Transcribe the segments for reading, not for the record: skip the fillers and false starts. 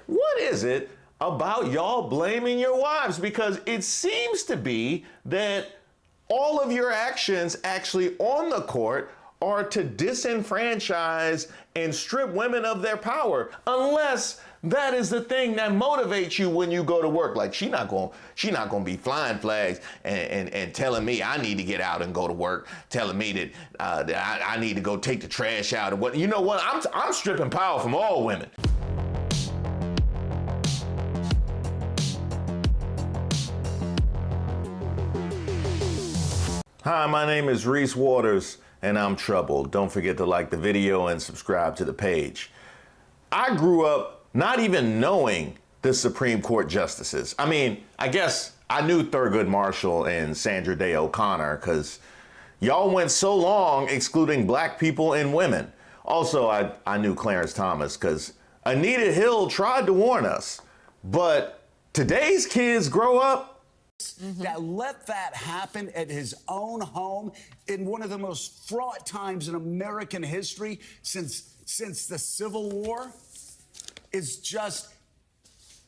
what is it about y'all blaming your wives? Because it seems to be that all of your actions actually on the court are to disenfranchise and strip women of their power, unless that is the thing that motivates you when you go to work. Like, she not gonna be flying flags and telling me I need to get out and go to work, telling me that I need to go take the trash out. Or what? You know what? I'm stripping power from all women. Hi, my name is Reese Waters, and I'm troubled. Don't forget to like the video and subscribe to the page. I grew up not even knowing the Supreme Court justices. I mean, I guess I knew Thurgood Marshall and Sandra Day O'Connor because y'all went so long excluding black people and women. Also, I knew Clarence Thomas because Anita Hill tried to warn us. But today's kids grow up that let that happen at his own home in one of the most fraught times in American history since the Civil War is just,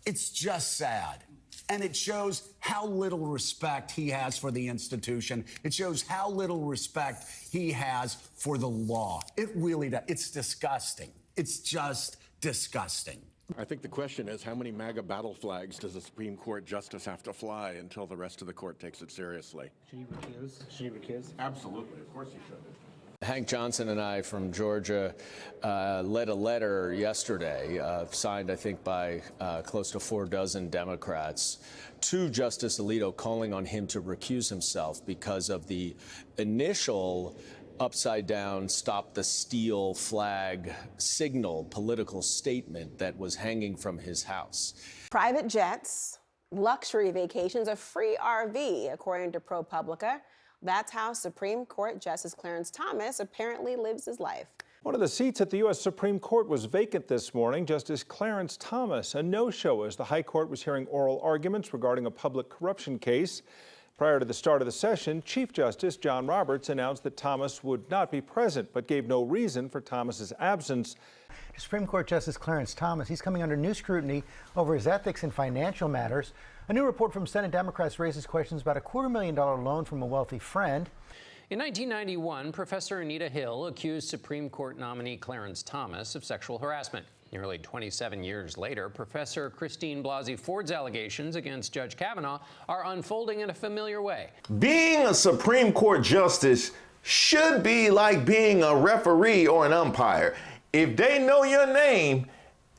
it's just sad. And it shows how little respect he has for the institution. It shows how little respect he has for the law. It really does. It's disgusting. It's just disgusting. I think the question is, how many MAGA battle flags does a Supreme Court justice have to fly until the rest of the court takes it seriously? Should he recuse? Should he recuse? Absolutely. Of course he should. Hank Johnson and I from Georgia led a letter yesterday, signed, I think, by close to 4 dozen Democrats, to Justice Alito, calling on him to recuse himself because of the initial upside-down, stop the steal flag signal political statement that was hanging from his house. Private jets, luxury vacations, a free RV, according to ProPublica. That's how Supreme Court Justice Clarence Thomas apparently lives his life. One of the seats at the U.S. Supreme Court was vacant this morning. Justice Clarence Thomas, a no-show as the High Court was hearing oral arguments regarding a public corruption case. Prior to the start of the session, Chief Justice John Roberts announced that Thomas would not be present, but gave no reason for Thomas's absence. Supreme Court Justice Clarence Thomas, he's coming under new scrutiny over his ethics in financial matters. A new report from Senate Democrats raises questions about a $250,000 loan from a wealthy friend. In 1991, Professor Anita Hill accused Supreme Court nominee Clarence Thomas of sexual harassment. Nearly 27 years later, Professor Christine Blasey Ford's allegations against Judge Kavanaugh are unfolding in a familiar way. Being a Supreme Court justice should be like being a referee or an umpire. If they know your name,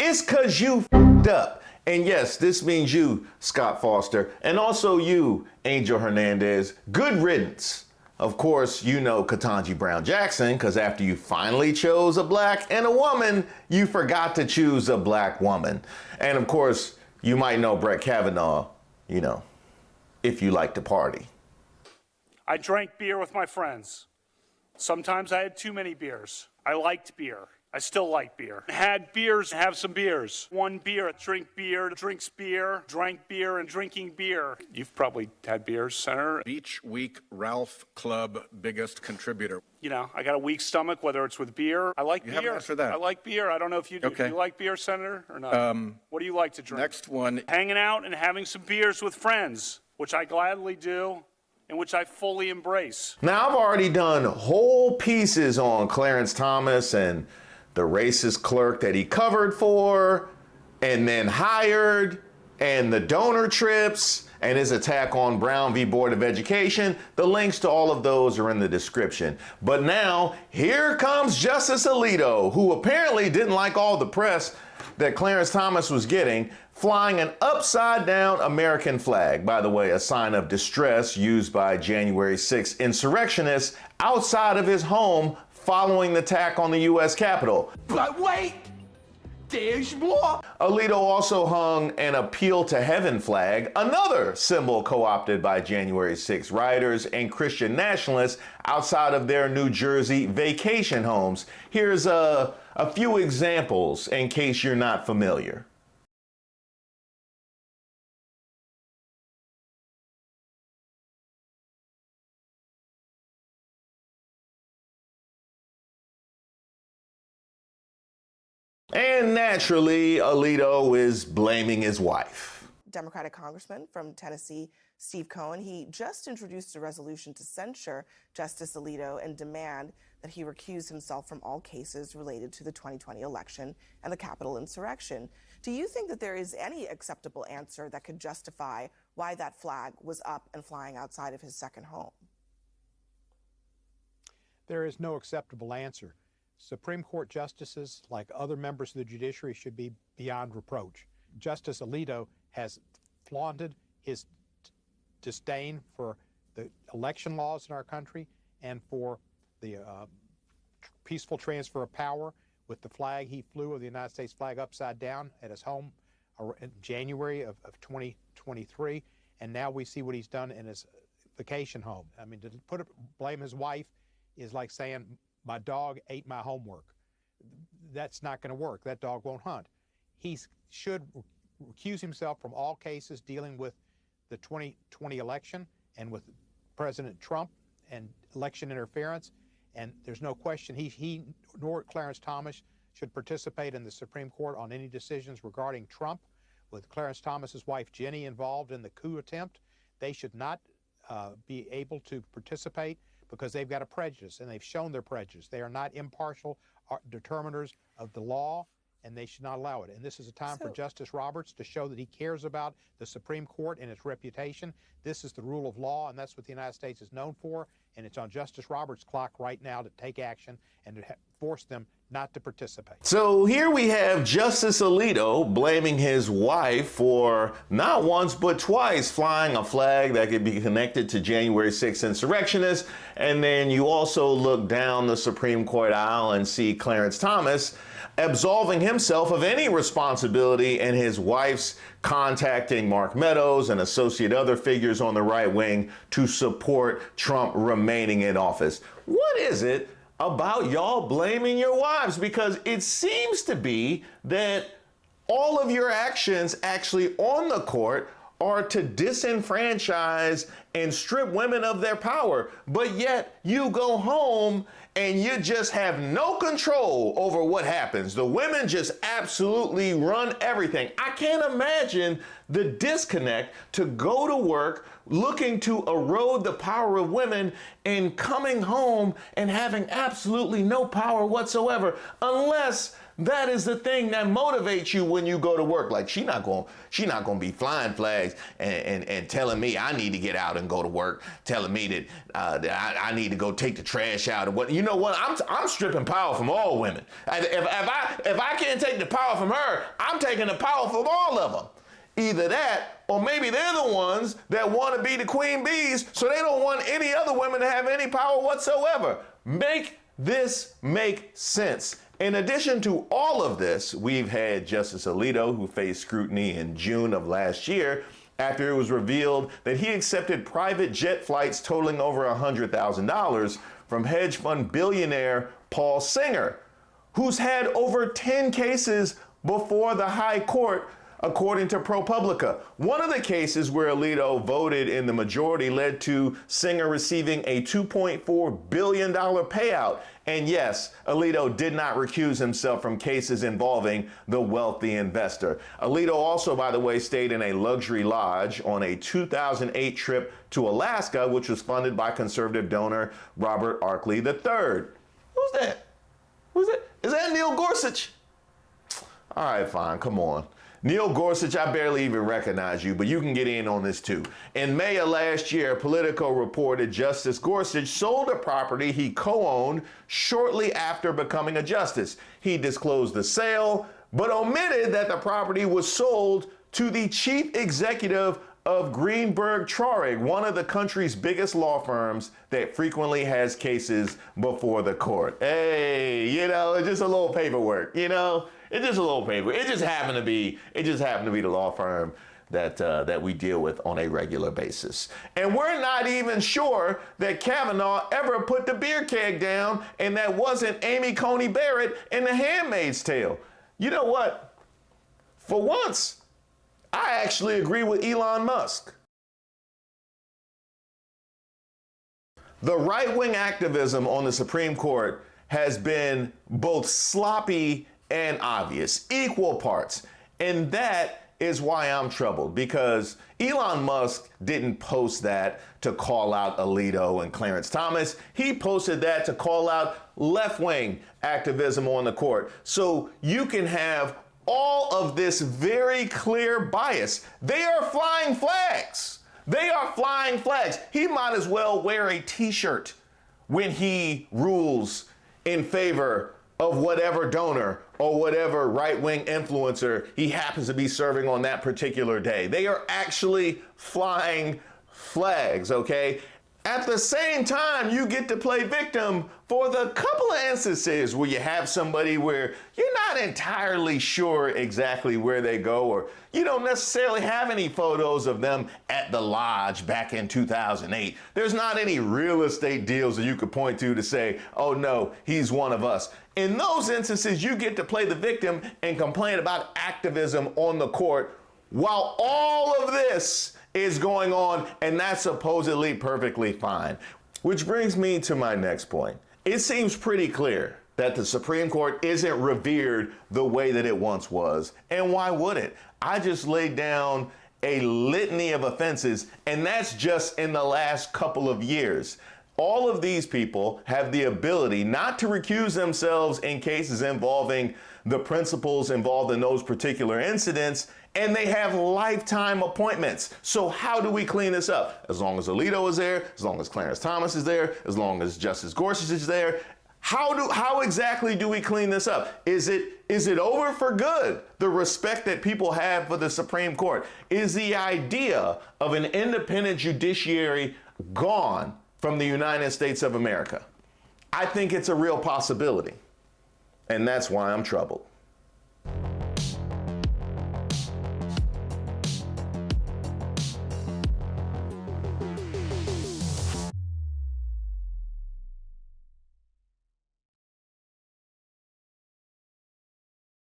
it's because you f***ed up. And yes, this means you, Scott Foster, and also you, Angel Hernandez. Good riddance. Of course, you know Ketanji Brown Jackson, because after you finally chose a black and a woman, you forgot to choose a black woman. And of course, you might know Brett Kavanaugh, you know, if you like to party. I drank beer with my friends. Sometimes I had too many beers. I liked beer. I still like beer. Had beers, have some beers. One beer, drink beer, drinks beer, drank beer, and drinking beer. You've probably had beers, Senator. Beach Week Ralph Club biggest contributor. You know, I got a weak stomach, whether it's with beer. I like You beer. haven't answered that. I like beer. I don't know if you do. Okay. Do you like beer, Senator, or not? What do you like to drink? Next one. Hanging out and having some beers with friends, which I gladly do, and which I fully embrace. Now, I've already done whole pieces on Clarence Thomas and the racist clerk that he covered for and then hired, and the donor trips, and his attack on Brown v. Board of Education. The links to all of those are in the description. But now, here comes Justice Alito, who apparently didn't like all the press that Clarence Thomas was getting, flying an upside-down American flag. By the way, a sign of distress used by January 6th insurrectionists outside of his home following the attack on the U.S. Capitol. But wait, there's more. Alito also hung an Appeal to Heaven flag, another symbol co-opted by January 6 rioters and Christian nationalists outside of their New Jersey vacation homes. Here's a few examples in case you're not familiar. And naturally, Alito is blaming his wife. Democratic congressman from Tennessee, Steve Cohen, he just introduced a resolution to censure Justice Alito and demand that he recuse himself from all cases related to the 2020 election and the Capitol insurrection. Do you think that there is any acceptable answer that could justify why that flag was up and flying outside of his second home? There is no acceptable answer. Supreme Court justices, like other members of the judiciary, should be beyond reproach. Justice Alito has flaunted his disdain for the election laws in our country and for the peaceful transfer of power with the flag he flew of the United States flag upside down at his home in January of 2023. And now we see what he's done in his vacation home. I mean, to blame his wife is like saying, my dog ate my homework. That's not going to work. That dog won't hunt. He should recuse himself from all cases dealing with the 2020 election and with President Trump and election interference. And there's no question he nor Clarence Thomas should participate in the Supreme Court on any decisions regarding Trump. With Clarence Thomas's wife Ginni involved in the coup attempt, they should not be able to participate because they've got a prejudice, and they've shown their prejudice. They are not impartial determiners of the law, and they should not allow it. And this is a time for Justice Roberts to show that he cares about the Supreme Court and its reputation. This is the rule of law, and that's what the United States is known for, and it's on Justice Roberts' clock right now to take action and to force them not to participate. So here we have Justice Alito blaming his wife for not once but twice flying a flag that could be connected to January 6th insurrectionists. And then you also look down the Supreme Court aisle and see Clarence Thomas absolving himself of any responsibility, and his wife's contacting Mark Meadows and associate other figures on the right wing to support Trump remaining in office. What is it about y'all blaming your wives? Because it seems to be that all of your actions actually on the court are to disenfranchise and strip women of their power. But yet you go home and you just have no control over what happens. The women just absolutely run everything. I can't imagine the disconnect to go to work looking to erode the power of women and coming home and having absolutely no power whatsoever, unless that is the thing that motivates you when you go to work. Like, she not gonna be flying flags and telling me I need to get out and go to work, telling me that I need to go take the trash out. What, you know what? I'm stripping power from all women. If I can't take the power from her, I'm taking the power from all of them. Either that, or maybe they're the ones that want to be the queen bees, so they don't want any other women to have any power whatsoever. Make this make sense. In addition to all of this, we've had Justice Alito, who faced scrutiny in June of last year after it was revealed that he accepted private jet flights totaling over $100,000 from hedge fund billionaire Paul Singer, who's had over 10 cases before the high court, according to ProPublica. One of the cases where Alito voted in the majority led to Singer receiving a $2.4 billion payout. And yes, Alito did not recuse himself from cases involving the wealthy investor. Alito also, by the way, stayed in a luxury lodge on a 2008 trip to Alaska, which was funded by conservative donor Robert Arkley III. Who's that? Who's that? Is that Neil Gorsuch? All right, fine, come on. Neil Gorsuch, I barely even recognize you, but you can get in on this too. In May of last year, Politico reported Justice Gorsuch sold a property he co-owned shortly after becoming a justice. He disclosed the sale, but omitted that the property was sold to the chief executive of Greenberg Traurig, one of the country's biggest law firms that frequently has cases before the court. Hey, you know, it's just a little paperwork, you know? It's just a little paper. It just happened to be the law firm that we deal with on a regular basis. And we're not even sure that Kavanaugh ever put the beer keg down, and that wasn't Amy Coney Barrett in The Handmaid's Tale. You know what? For once, I actually agree with Elon Musk. The right-wing activism on the Supreme Court has been both sloppy and obvious, equal parts. And that is why I'm troubled, because Elon Musk didn't post that to call out Alito and Clarence Thomas. He posted that to call out left-wing activism on the court. So you can have all of this very clear bias. They are flying flags. They are flying flags. He might as well wear a t-shirt when he rules in favor of whatever donor or whatever right-wing influencer he happens to be serving on that particular day. They are actually flying flags, okay? At the same time, you get to play victim for the couple of instances where you have somebody where you're not entirely sure exactly where they go, or you don't necessarily have any photos of them at the lodge back in 2008. There's not any real estate deals that you could point to say, oh no, he's one of us. In those instances, you get to play the victim and complain about activism on the court while all of this is going on, and that's supposedly perfectly fine. Which brings me to my next point. It seems pretty clear that the Supreme Court isn't revered the way that it once was. And why would it? I just laid down a litany of offenses, and that's just in the last couple of years. All of these people have the ability not to recuse themselves in cases involving the principals involved in those particular incidents, and they have lifetime appointments. So how do we clean this up? As long as Alito is there, as long as Clarence Thomas is there, as long as Justice Gorsuch is there, how exactly do we clean this up? Is it over for good? The respect that people have for the Supreme Court? Is the idea of an independent judiciary gone from the United States of America? I think it's a real possibility, and that's why I'm troubled.